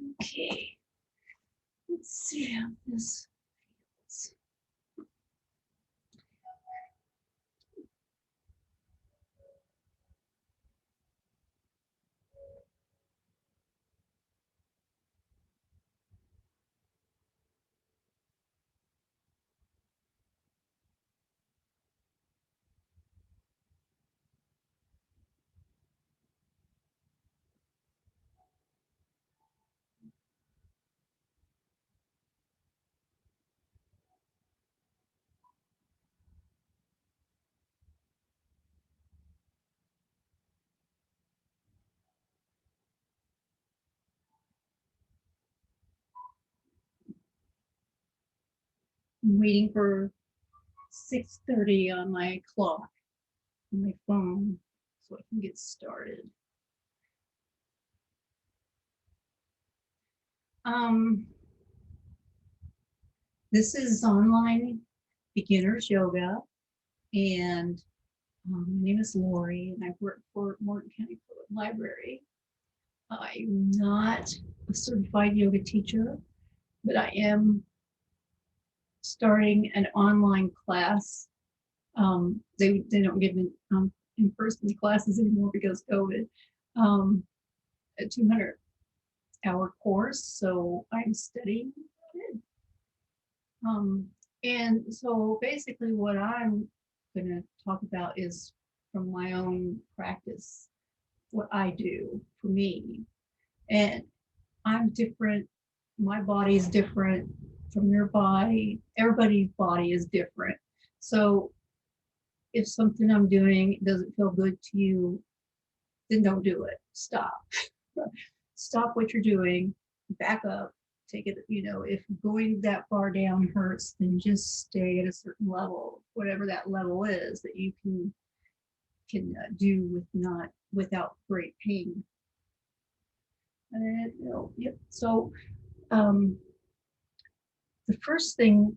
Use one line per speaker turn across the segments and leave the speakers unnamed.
Okay, let's see how this feels. I'm waiting for 6:30 on my clock on my phone so I can get started. Um, this is online beginners yoga, and my name is Lori, and I work for Morton County Public Library. I'm not a certified yoga teacher, but I am starting an online class. They don't give in-person classes anymore because COVID. A 200-hour course, so I'm studying it. And so basically what I'm going to talk about is from my own practice, what I do for me. And I'm different. My body is different from your body. Everybody's body is different. So if something I'm doing doesn't feel good to you, then don't do it. Stop. Stop what you're doing. Back up. Take it, if going that far down hurts, then just stay at a certain level, whatever that level is that you can do without great pain. And yep. So the first thing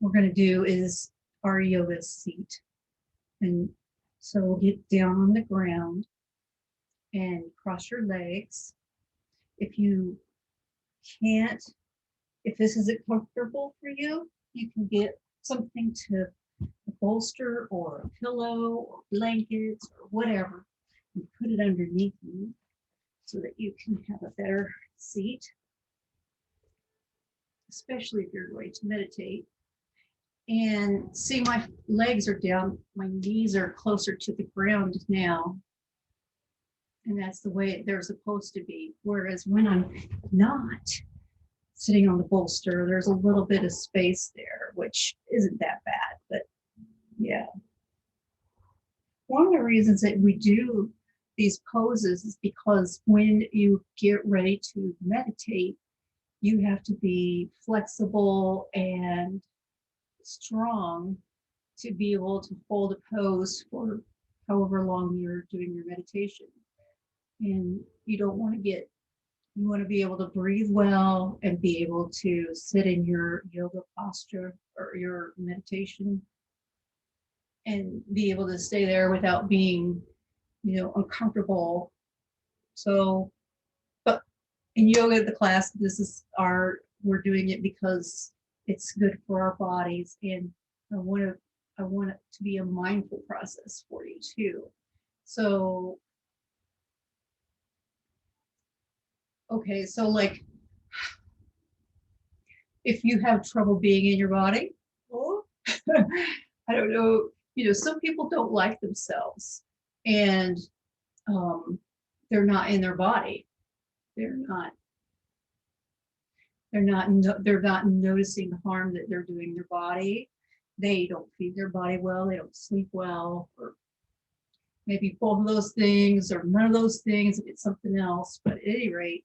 we're going to do is our yoga seat. And so we'll get down on the ground and cross your legs. If you can't, if this isn't comfortable for you, you can get something to a bolster or a pillow or blankets or whatever and put it underneath you so that you can have a better seat, especially if you're going to meditate. And see, my legs are down, my knees are closer to the ground now. And that's the way they're supposed to be. Whereas when I'm not sitting on the bolster, there's a little bit of space there, which isn't that bad, but yeah. One of the reasons that we do these poses is because when you get ready to meditate, you have to be flexible and strong to be able to hold a pose for however long you're doing your meditation. And you don't want to get, you want to be able to breathe well and be able to sit in your yoga posture or your meditation and be able to stay there without being, uncomfortable. So, but in yoga, the class, we're doing it because it's good for our bodies. And I want it to be a mindful process for you too. So, okay, so like, if you have trouble being in your body, oh, I don't know, some people don't like themselves and they're not in their body. They're not they're not noticing the harm that they're doing their body. They don't feed their body well, they don't sleep well, or maybe both of those things or none of those things if it's something else. But at any rate,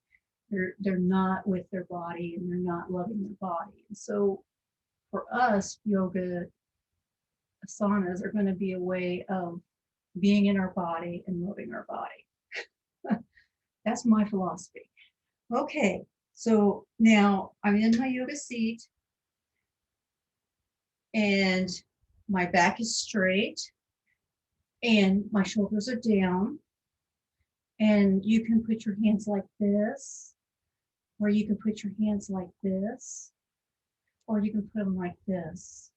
they're not with their body and they're not loving their body. And so for us, yoga asanas are going to be a way of being in our body and loving our body. That's my philosophy. Okay, so now I'm in my yoga seat and my back is straight and my shoulders are down. And you can put your hands like this, Or you can put your hands like this, or you can put them like this.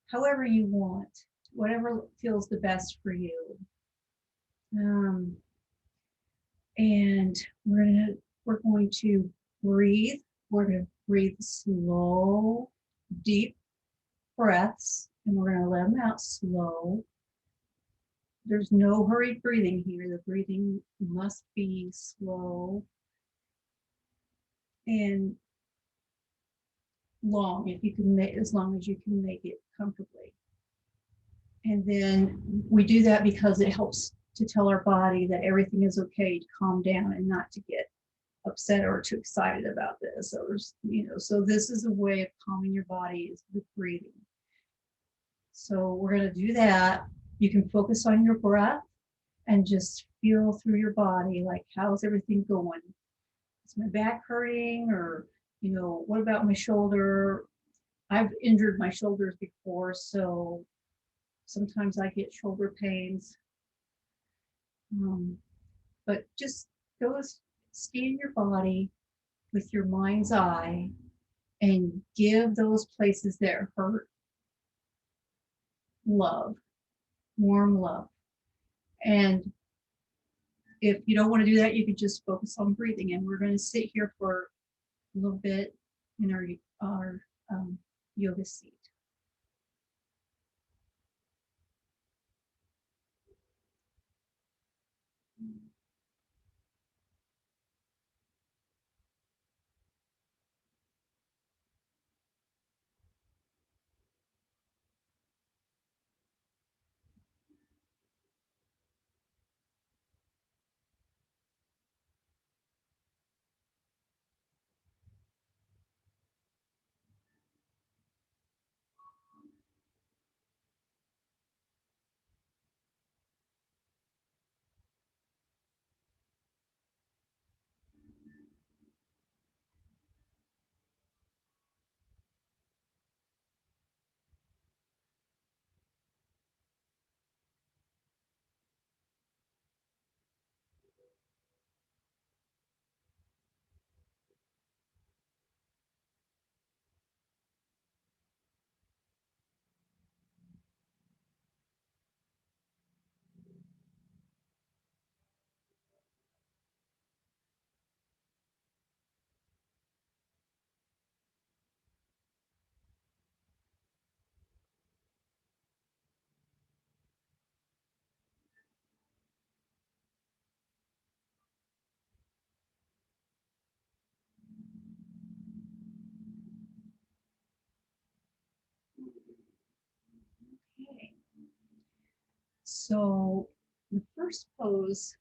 However you want, whatever feels the best for you. And we're going to breathe. We're going to breathe slow, deep breaths, and we're going to let them out slow. There's no hurried breathing here. The breathing must be slow and long, if you can make, as long as you can make it comfortably. And then we do that because it helps to tell our body that everything is okay, to calm down and not to get upset or too excited about this. Or, so this is a way of calming your body, is with breathing. So we're going to do that. You can focus on your breath and just feel through your body, like, how's everything going? Is my back hurting? Or, what about my shoulder? I've injured my shoulders before, so sometimes I get shoulder pains. But just go scan your body with your mind's eye and give those places that hurt love, warm love. And if you don't want to do that, you can just focus on breathing. And we're going to sit here for a little bit in our yoga seat. Okay. So the first pose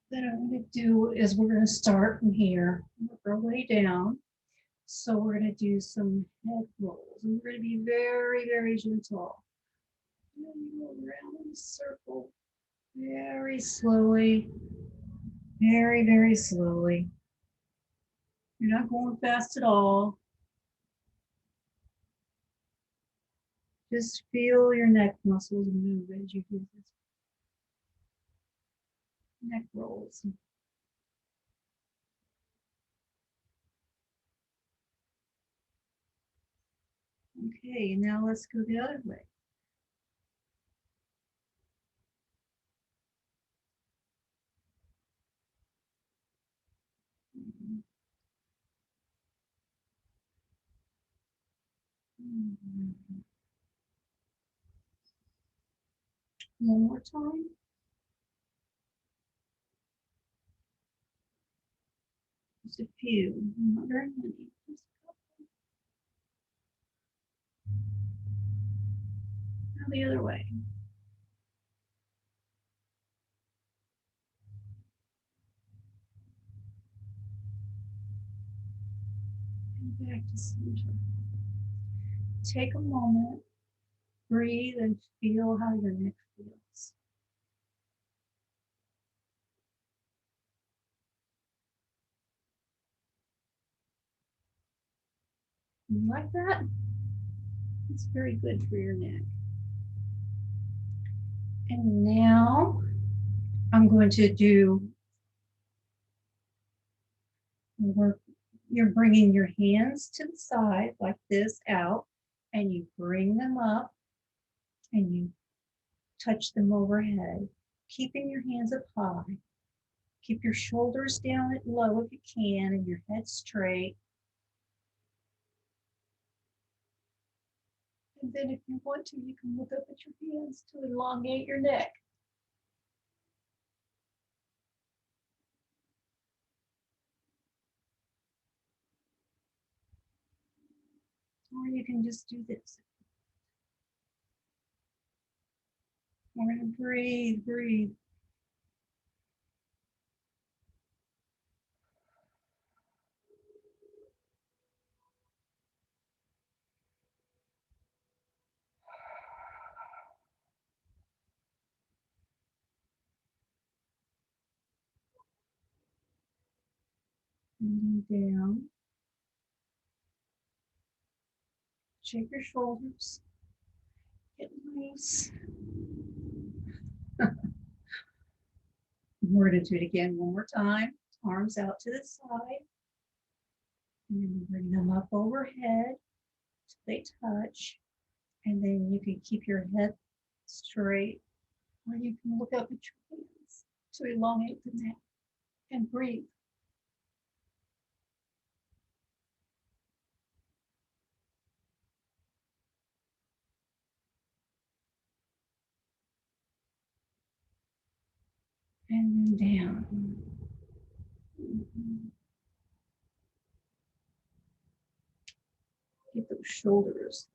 that I'm going to do is we're going to start from here, work our way down. So we're going to do some head rolls, and we're going to be very, very gentle. And you go around in a circle very slowly, very, very slowly. You're not going fast at all. Just feel your neck muscles move as you do this. Neck rolls. Okay, now let's go the other way. One more time. Just a few, not very many. Just a couple. Now the other way. And back to center. Take a moment, breathe, and feel how your neck feels. You like that? It's very good for your neck. And now I'm going to do work. You're bringing your hands to the side like this out, and you bring them up and you touch them overhead, keeping your hands up high. Keep your shoulders down at low if you can and your head straight. And then if you want to, you can look up at your hands to elongate your neck. Or you can just do this. We're going to breathe, breathe. And then down. Shake your shoulders. Get loose. We're going to do it again one more time. Arms out to the side. And then bring them up overhead so they touch. And then you can keep your head straight, or you can look up at your hands to elongate the neck and breathe. And then down. Get those shoulders.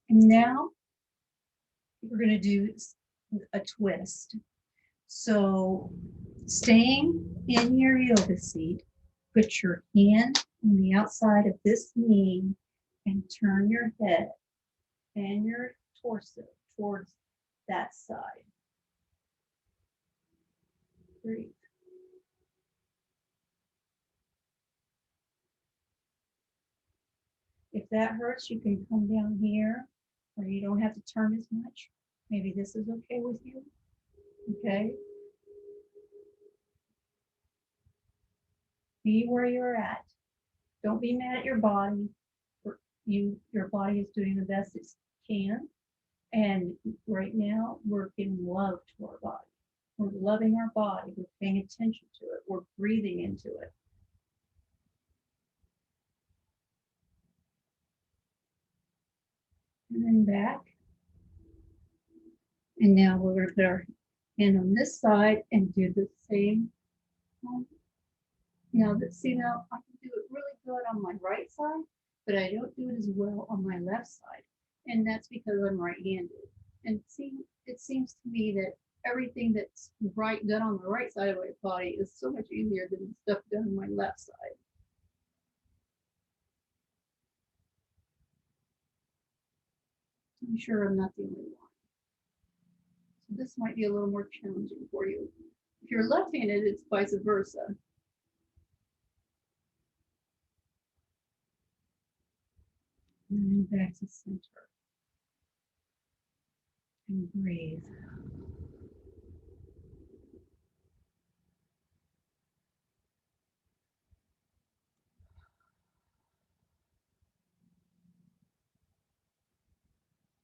And now we're going to do a twist. So staying in your yoga seat, put your hand on the outside of this knee and turn your head and your torso towards that side. Breathe. If that hurts, you can come down here, or you don't have to turn as much. Maybe this is okay with you. Okay. Be where you're at. Don't be mad at your body. Your body is doing the best it can. And right now, we're giving love to our body. We're loving our body. We're paying attention to it. We're breathing into it. And then back. And now we're going to put our hand on this side and do the same. Now, now I can do it really good on my right side, but I don't do it as well on my left side. And that's because I'm right-handed. And see, it seems to me that everything that's done on the right side of my body is so much easier than stuff done on my left side. I'm sure I'm not the only one. So this might be a little more challenging for you. If you're left-handed, it's vice versa. And then back to center. And breathe.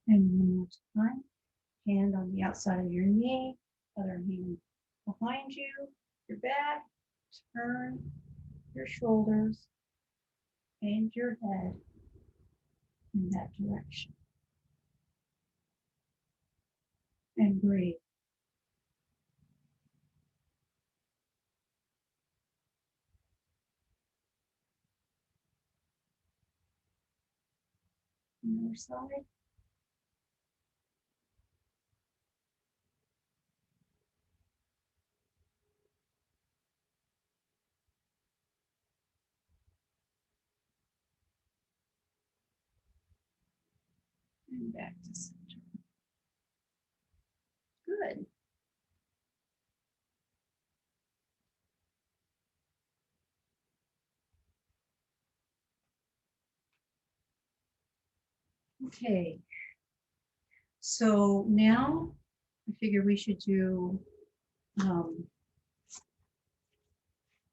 And one more time. Hand on the outside of your knee, other hand behind you, your back, turn your shoulders and your head in that direction. And breathe. Another side. And back to center. Good. Okay. So now figure we should do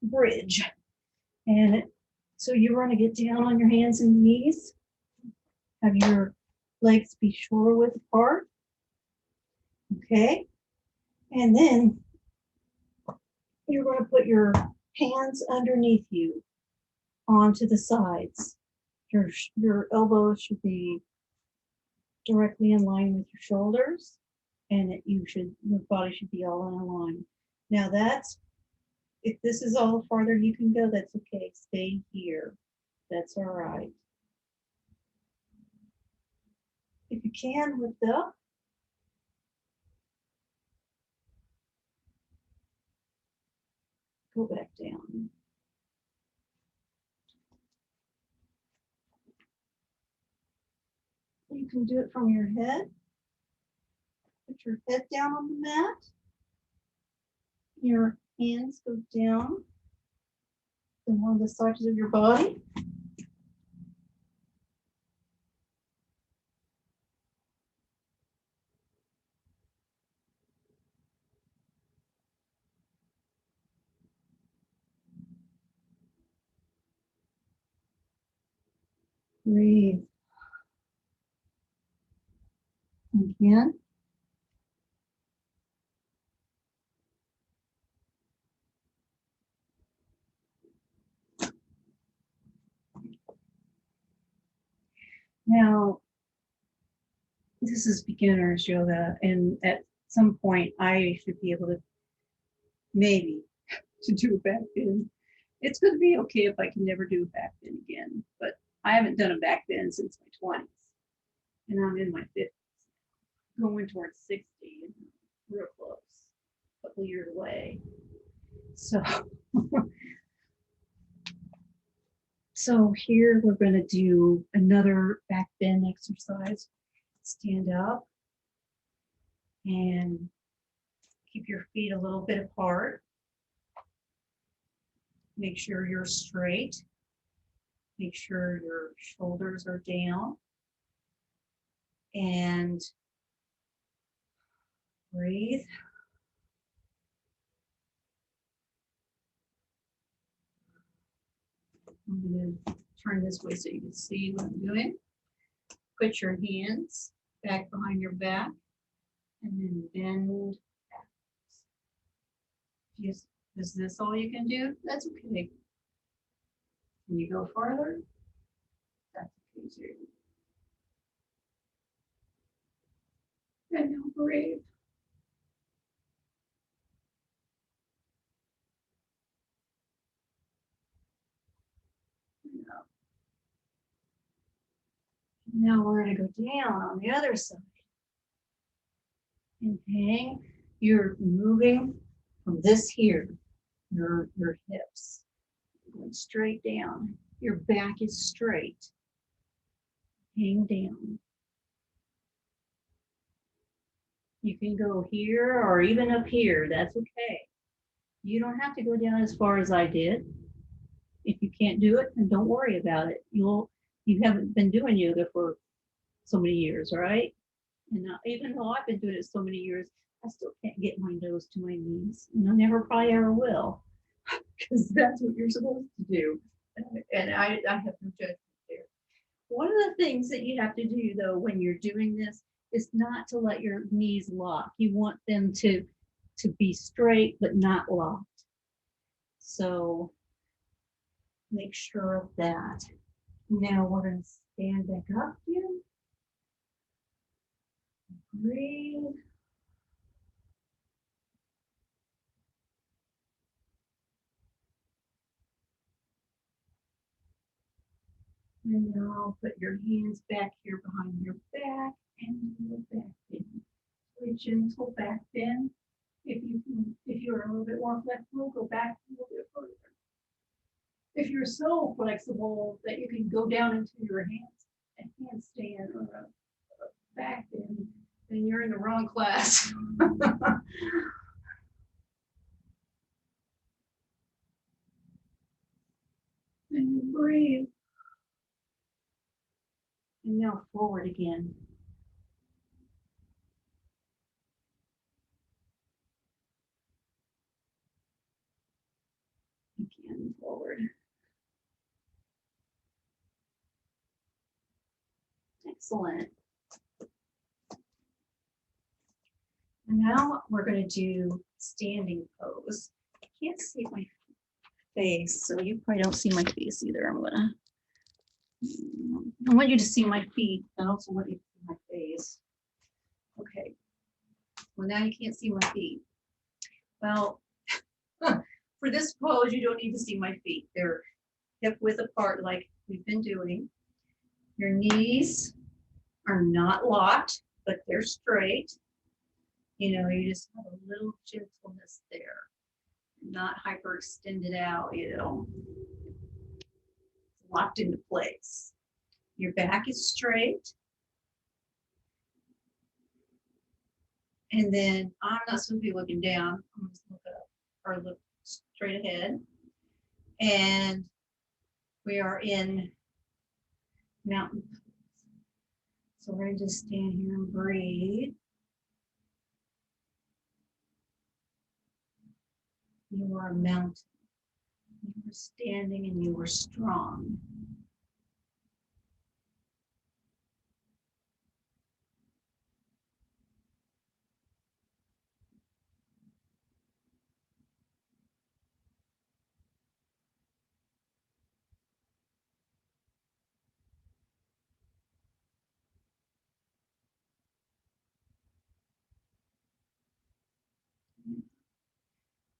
bridge. And so you want to get down on your hands and knees, have your legs be shoulder width apart. Okay. And then you're going to put your hands underneath you onto the sides. Your elbows should be directly in line with your shoulders, and your body should be all in a line. Now if this is all farther you can go, that's okay. Stay here. That's all right. If you can, lift up. Go back down. You can do it from your head. Put your head down on the mat. Your hands go down along the sides of your body. Breathe. Again. Now, this is beginner's yoga, and at some point I should be able to maybe to do a back bend. It's going to be okay if I can never do a back bend again, but I haven't done a back bend since my 20s, and I'm in my 50s, going towards 60, and real close, a couple years away. So here we're going to do another back bend exercise. Stand up and keep your feet a little bit apart. Make sure you're straight. Make sure your shoulders are down. And breathe. I'm going to turn this way so you can see what I'm doing. Put your hands back behind your back and then bend back. Is this all you can do? That's okay. Can you go farther? That's okay too. And now breathe. Now we're going to go down on the other side. And hang. You're moving from this here, your hips, going straight down. Your back is straight. Hang down. You can go here or even up here. That's okay. You don't have to go down as far as I did. If you can't do it, then don't worry about it. You haven't been doing yoga for so many years, right? And even though I've been doing it so many years, I still can't get my nose to my knees. And I never probably ever will, because that's what you're supposed to do. And I have no judgment there. One of the things that you have to do, though, when you're doing this is not to let your knees lock. You want them to be straight, but not locked. So make sure of that. Now we're going to stand back up again. Breathe. And now put your hands back here behind your back and your back bend. A gentle back bend. If you're a little bit more flexible, go back a little bit further. If you're so flexible that you can go down into your hands and handstand or a back bend, then you're in the wrong class. And you breathe. And now forward again. and forward. Excellent. And now we're going to do standing pose. I can't see my face, so you probably don't see my face either. I want you to see my feet. I also want you to see my face. Okay. Well, now you can't see my feet. Well, for this pose, you don't need to see my feet. They're hip width apart like we've been doing. Your knees are not locked, but they're straight. You know, you just have a little gentleness there, not hyperextended out, you know, locked into place. Your back is straight. And then I'm not supposed to be looking down. I'm just look up or look straight ahead. And we are in mountain pose. So we're going to just stand here and breathe. You are a mountain. You are standing and you are strong.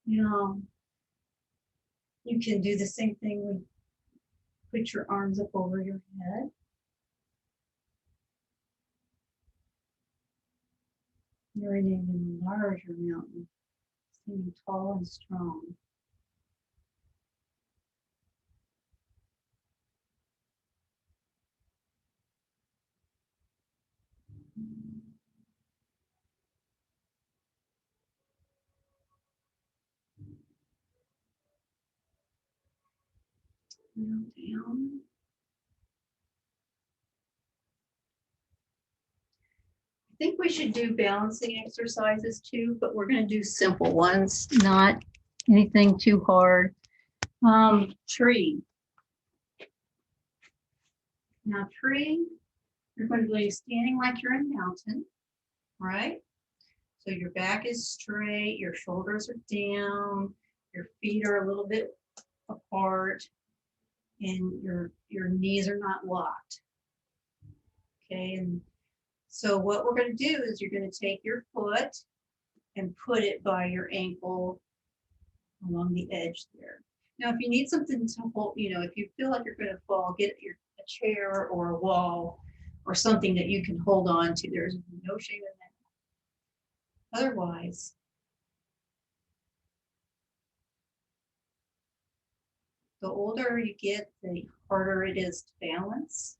You know, you can do the same thing with put your arms up over your head. You're in an larger mountain, standing tall and strong. Now down. I think we should do balancing exercises too, but we're going to do simple ones, not anything too hard. Tree. Now tree, you're going to be standing like you're in a mountain, right? So your back is straight, your shoulders are down, your feet are a little bit apart, and your knees are not locked. Okay, and so what we're going to do is you're going to take your foot and put it by your ankle along the edge there. Now, if you need something to hold, you know, if you feel like you're going to fall, get a chair or a wall or something that you can hold on to. There's no shame in that. Otherwise, the older you get, the harder it is to balance.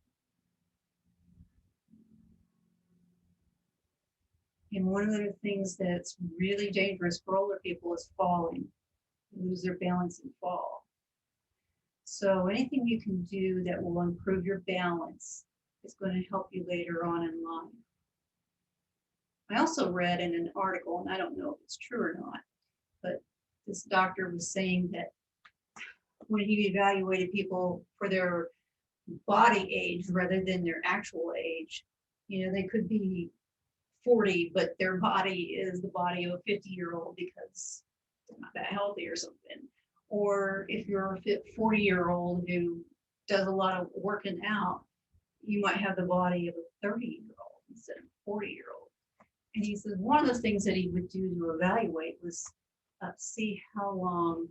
And one of the things that's really dangerous for older people is falling. They lose their balance and fall. So anything you can do that will improve your balance is going to help you later on in life. I also read in an article, and I don't know if it's true or not, but this doctor was saying that when he evaluated people for their body age rather than their actual age, you know, they could be 40, but their body is the body of a 50-year-old because they're not that healthy or something. Or if you're a 40-year-old who does a lot of working out, you might have the body of a 30-year-old instead of a 40-year-old. And he said one of the things that he would do to evaluate was see how long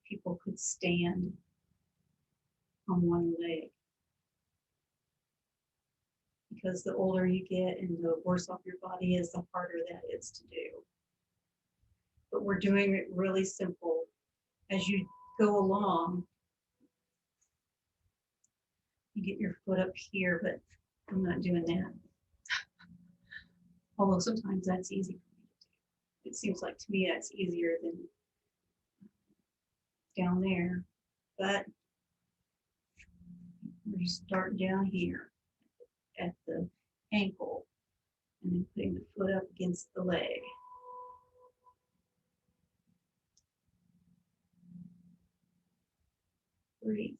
people could stand on one leg. Because the older you get and the worse off your body is, the harder that is to do. But we're doing it really simple. As you go along, you get your foot up here, but I'm not doing that. Although sometimes that's easy for me to do. It seems like to me that's easier than down there. But we start down here at the ankle and then putting the foot up against the leg. breathe.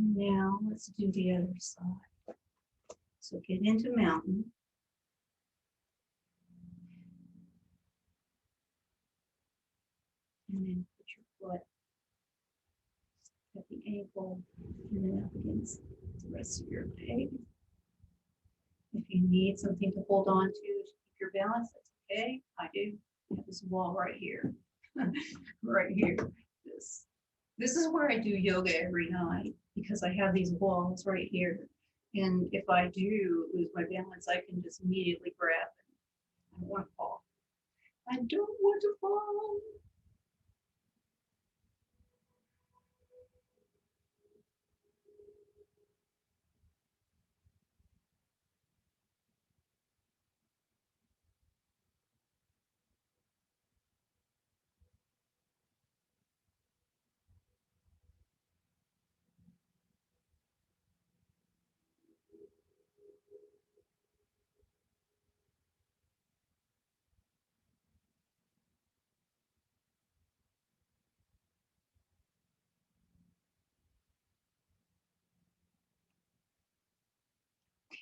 Now let's do the other side. So get into mountain. And then put your foot at the ankle and then up against the rest of your leg. If you need something to hold on to keep your balance, that's okay. I do. I have this wall right here. Right here. This is where I do yoga every night because I have these walls right here. And if I do lose my balance, I can just immediately grab it. I don't want to fall. I don't want to fall.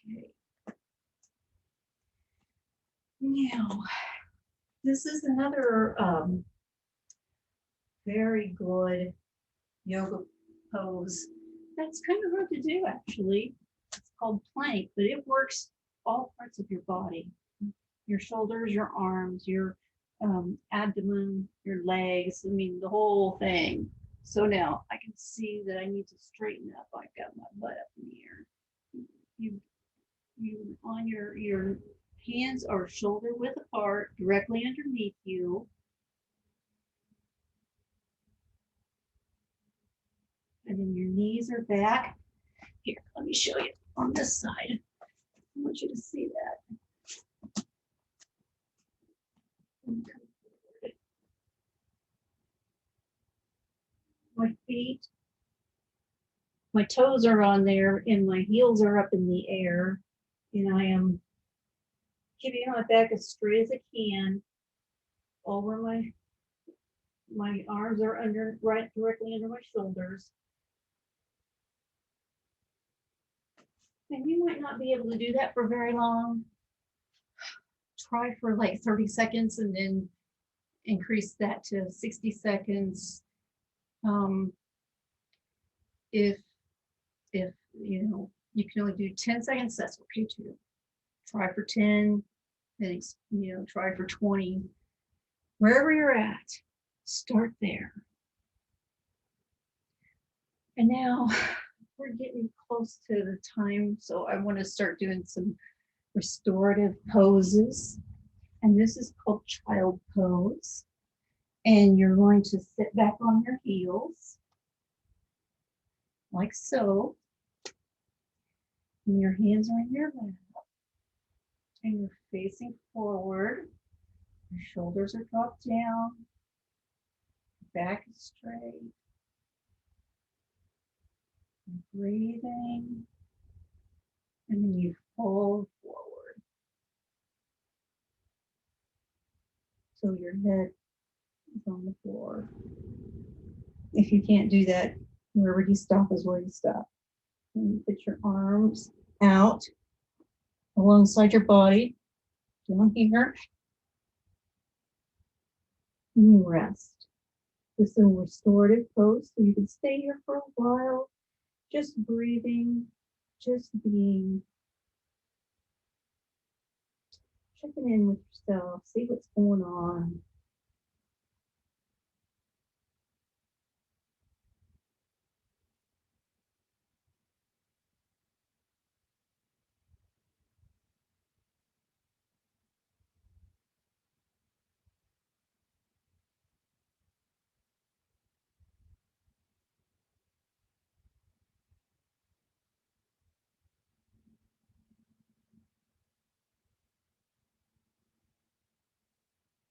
Okay. Now, this is another very good yoga pose. That's kind of hard to do, actually. It's called plank, but it works all parts of your body. Your shoulders, your arms, your abdomen, your legs. I mean, the whole thing. So now I can see that I need to straighten up. I've got my butt up in the air. You on your hands are shoulder width apart, directly underneath you. And then your knees are back. Here, let me show you on this side. I want you to see that. My feet, my toes are on there and my heels are up in the air. And I am keeping my back as straight as I can over my arms are under right directly under my shoulders. And you might not be able to do that for very long. Try for like 30 seconds and then increase that to 60 seconds. If you know you can only do 10 seconds, that's okay too. Try for 10, then try for 20. Wherever you're at, start there. And now we're getting close to the time, so I want to start doing some restorative poses. And this is called child pose. And you're going to sit back on your heels, like so. And your hands are in your lap. And you're facing forward. Your shoulders are dropped down. Back is straight. And breathing. And then you fold forward. So your head is on the floor. If you can't do that, wherever you stop is where you stop. And you put your arms out alongside your body, down here. And you rest. This is a restorative pose, so you can stay here for a while, just breathing, just being. Checking in with yourself, see what's going on.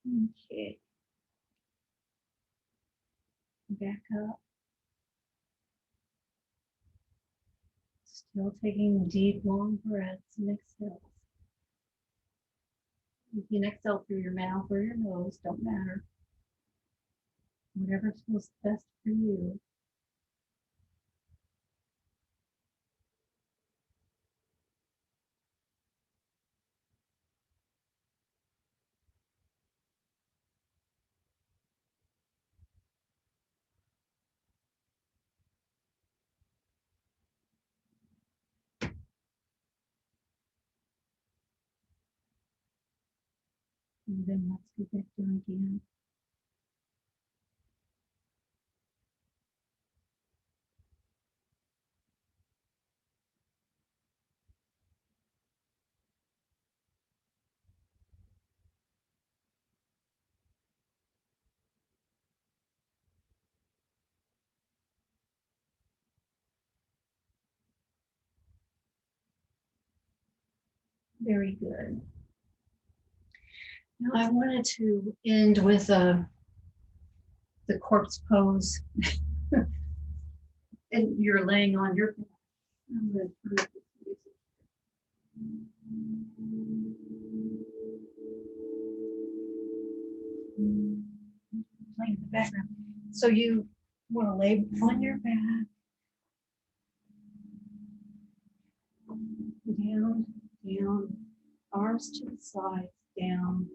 Okay. Back up. Still taking deep, long breaths and exhales. You can exhale through your mouth or your nose, don't matter. Whatever feels best for you. And then let's go back down again. Very good. Now I wanted to end with the corpse pose. And you're laying on your back. I'm going to turn up this music. Playing in the background. So you want to lay on your back. Down, down, arms to the sides, down.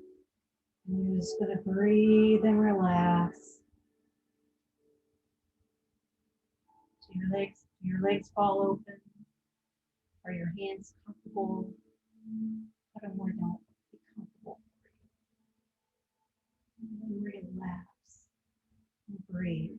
And you're just going to breathe and relax. So your legs fall open. Are your hands comfortable? Put them where don't be comfortable for you. And relax and breathe.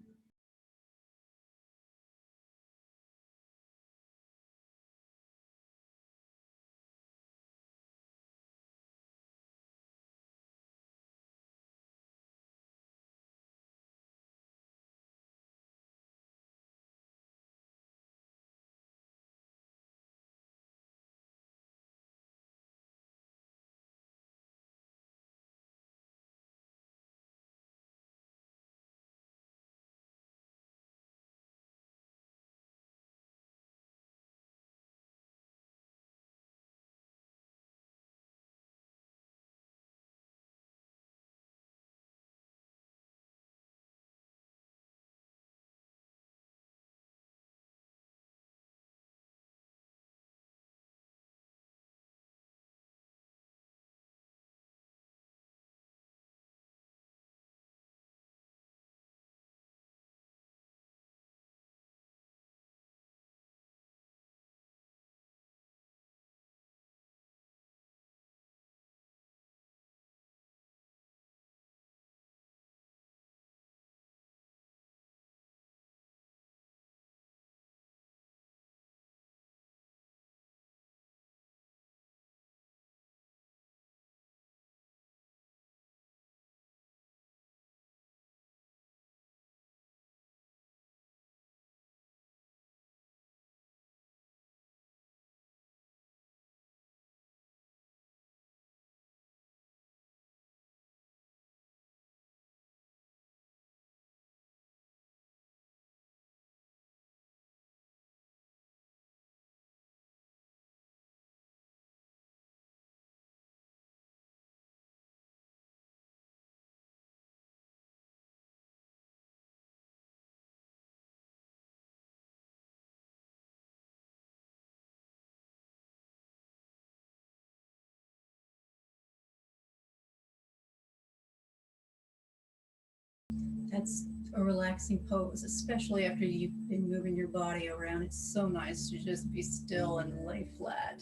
That's a relaxing pose, especially after you've been moving your body around. It's so nice to just be still and lay flat.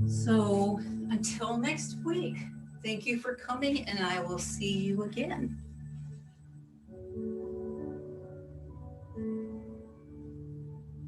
So until next week, thank you for coming, and I will see you again.